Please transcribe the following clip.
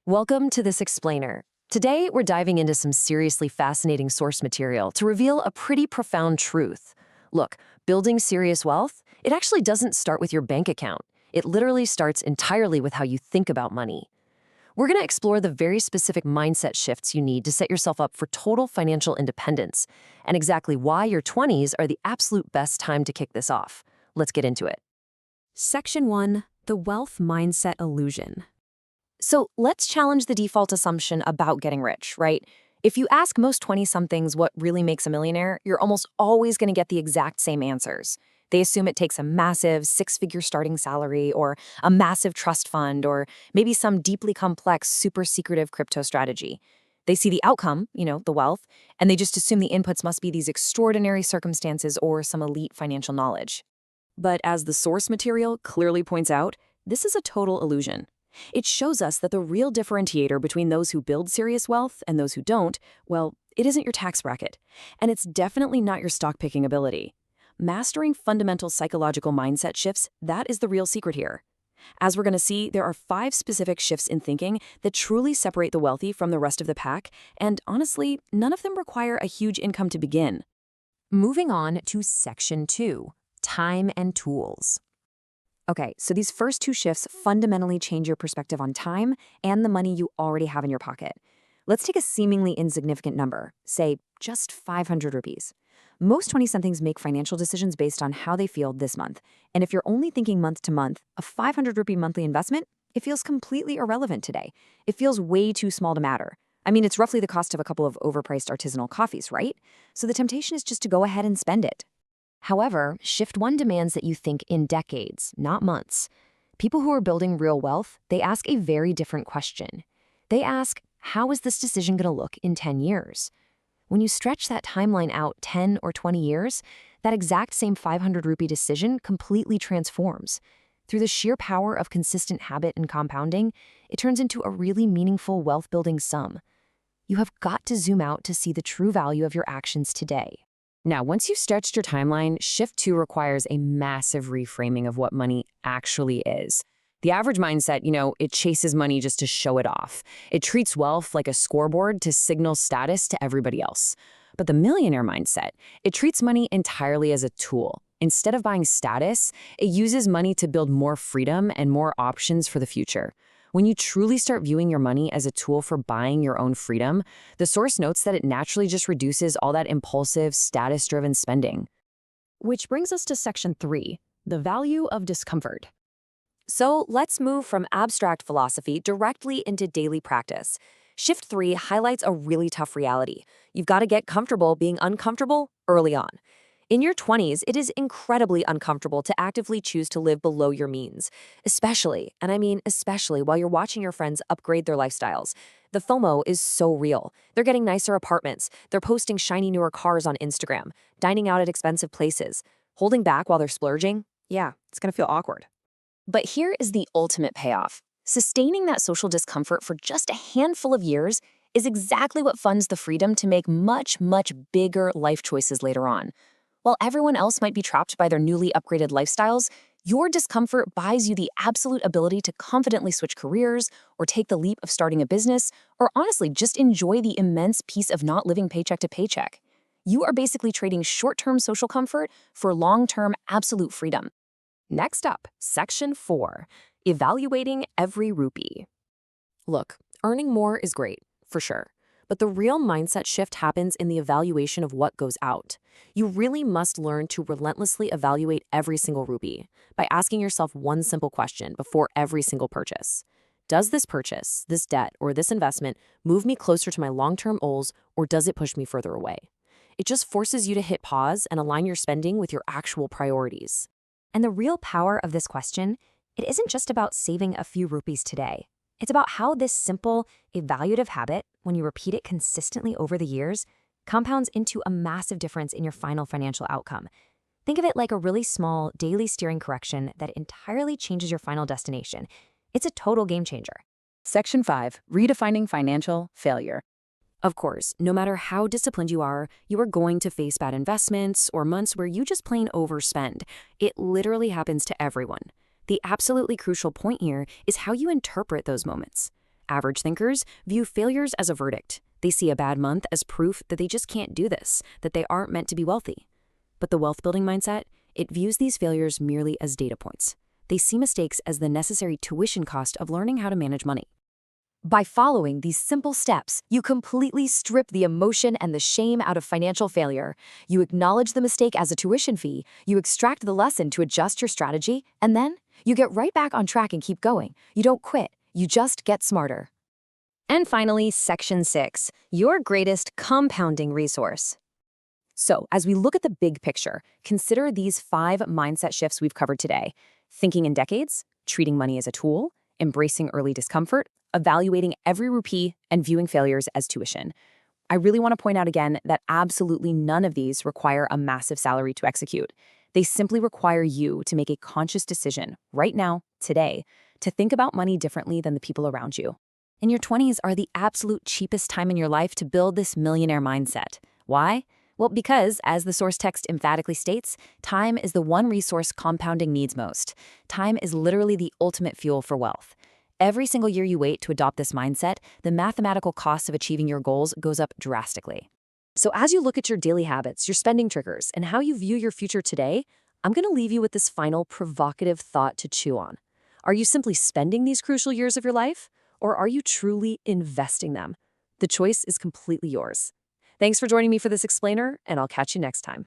Welcome to this explainer. Today, we're diving into some seriously fascinating source material to reveal a pretty profound truth. Look, building serious wealth, it actually doesn't start with your bank account. It literally starts entirely with how you think about money. We're going to explore the very specific mindset shifts you need to set yourself up for total financial independence, and exactly why your 20s are the absolute best time to kick this off. Let's get into it. Section 1. The Wealth Mindset Illusion. So let's challenge the default assumption about getting rich, right? If you ask most 20-somethings what really makes a millionaire, you're almost always going to get the exact same answers. They assume it takes a massive six-figure starting salary or a massive trust fund or maybe some deeply complex, super secretive crypto strategy. They see the outcome, the wealth, and they just assume the inputs must be these extraordinary circumstances or some elite financial knowledge. But as the source material clearly points out, this is a total illusion. It shows us that the real differentiator between those who build serious wealth and those who don't, well, it isn't your tax bracket. And it's definitely not your stock-picking ability. Mastering fundamental psychological mindset shifts, that is the real secret here. As we're going to see, there are 5 specific shifts in thinking that truly separate the wealthy from the rest of the pack, and honestly, none of them require a huge income to begin. Moving on to Section 2, Time and Tools. Okay, so these first 2 shifts fundamentally change your perspective on time and the money you already have in your pocket. Let's take a seemingly insignificant number, say just 500 rupees. Most 20-somethings make financial decisions based on how they feel this month. And if you're only thinking month to month, a 500 rupee monthly investment, it feels completely irrelevant today. It feels way too small to matter. I mean, it's roughly the cost of a couple of overpriced artisanal coffees, right? So the temptation is just to go ahead and spend it. However, Shift 1 demands that you think in decades, not months. People who are building real wealth, they ask a very different question. They ask, how is this decision going to look in 10 years? When you stretch that timeline out 10 or 20 years, that exact same 500 rupee decision completely transforms. Through the sheer power of consistent habit and compounding, it turns into a really meaningful wealth-building sum. You have got to zoom out to see the true value of your actions today. Now, once you've stretched your timeline, Shift 2 requires a massive reframing of what money actually is. The average mindset, it chases money just to show it off. It treats wealth like a scoreboard to signal status to everybody else. But the millionaire mindset, it treats money entirely as a tool. Instead of buying status, it uses money to build more freedom and more options for the future. When you truly start viewing your money as a tool for buying your own freedom, the source notes that it naturally just reduces all that impulsive, status-driven spending. Which brings us to Section 3, the value of discomfort. So let's move from abstract philosophy directly into daily practice. Shift 3 highlights a really tough reality. You've got to get comfortable being uncomfortable early on. In your 20s, it is incredibly uncomfortable to actively choose to live below your means, especially, and I mean especially, while you're watching your friends upgrade their lifestyles. The FOMO is so real. They're getting nicer apartments, they're posting shiny newer cars on Instagram, dining out at expensive places. Holding back while they're splurging? Yeah, it's gonna feel awkward. But here is the ultimate payoff. Sustaining that social discomfort for just a handful of years is exactly what funds the freedom to make much, much bigger life choices later on. While everyone else might be trapped by their newly upgraded lifestyles, your discomfort buys you the absolute ability to confidently switch careers, or take the leap of starting a business, or honestly just enjoy the immense peace of not living paycheck to paycheck. You are basically trading short-term social comfort for long-term absolute freedom. Next up, Section 4, Evaluating Every Rupee. Look, earning more is great, for sure. But the real mindset shift happens in the evaluation of what goes out. You really must learn to relentlessly evaluate every single rupee by asking yourself one simple question before every single purchase. Does this purchase, this debt, or this investment move me closer to my long-term goals, or does it push me further away? It just forces you to hit pause and align your spending with your actual priorities. And the real power of this question, it isn't just about saving a few rupees today. It's about how this simple, evaluative habit, when you repeat it consistently over the years, compounds into a massive difference in your final financial outcome. Think of it like a really small daily steering correction that entirely changes your final destination. It's a total game changer. Section 5, Redefining Financial Failure. Of course, no matter how disciplined you are going to face bad investments or months where you just plain overspend. It literally happens to everyone. The absolutely crucial point here is how you interpret those moments. Average thinkers view failures as a verdict. They see a bad month as proof that they just can't do this, that they aren't meant to be wealthy. But the wealth building mindset, it views these failures merely as data points. They see mistakes as the necessary tuition cost of learning how to manage money. By following these simple steps, you completely strip the emotion and the shame out of financial failure. You acknowledge the mistake as a tuition fee, you extract the lesson to adjust your strategy, and then you get right back on track and keep going. You don't quit, you just get smarter. And finally, Section 6, your greatest compounding resource. So, as we look at the big picture, consider these 5 mindset shifts we've covered today. Thinking in decades, treating money as a tool, embracing early discomfort, evaluating every rupee, and viewing failures as tuition. I really want to point out again that absolutely none of these require a massive salary to execute. They simply require you to make a conscious decision right now, today, to think about money differently than the people around you. And your 20s are the absolute cheapest time in your life to build this millionaire mindset. Why? Well, because, as the source text emphatically states, time is the one resource compounding needs most. Time is literally the ultimate fuel for wealth. Every single year you wait to adopt this mindset, the mathematical cost of achieving your goals goes up drastically. So as you look at your daily habits, your spending triggers, and how you view your future today, I'm going to leave you with this final provocative thought to chew on. Are you simply spending these crucial years of your life, or are you truly investing them? The choice is completely yours. Thanks for joining me for this explainer, and I'll catch you next time.